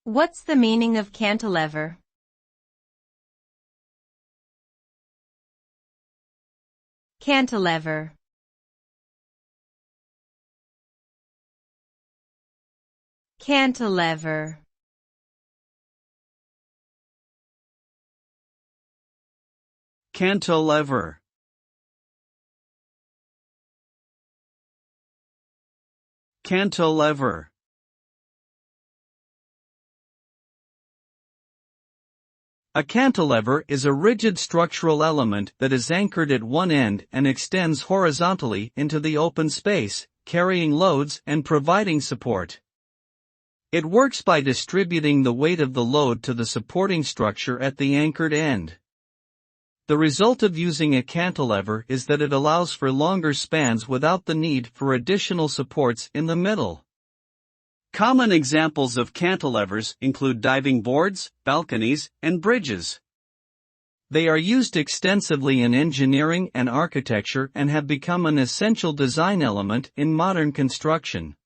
What's the meaning of cantilever? Cantilever. Cantilever. Cantilever. Cantilever. A cantilever is a rigid structural element that is anchored at one end and extends horizontally into the open space, carrying loads and providing support. It works by distributing the weight of the load to the supporting structure at the anchored end. The result of using a cantilever is that it allows for longer spans without the need for additional supports in the middle. Common examples of cantilevers include diving boards, balconies, and bridges. They are used extensively in engineering and architecture and have become an essential design element in modern construction.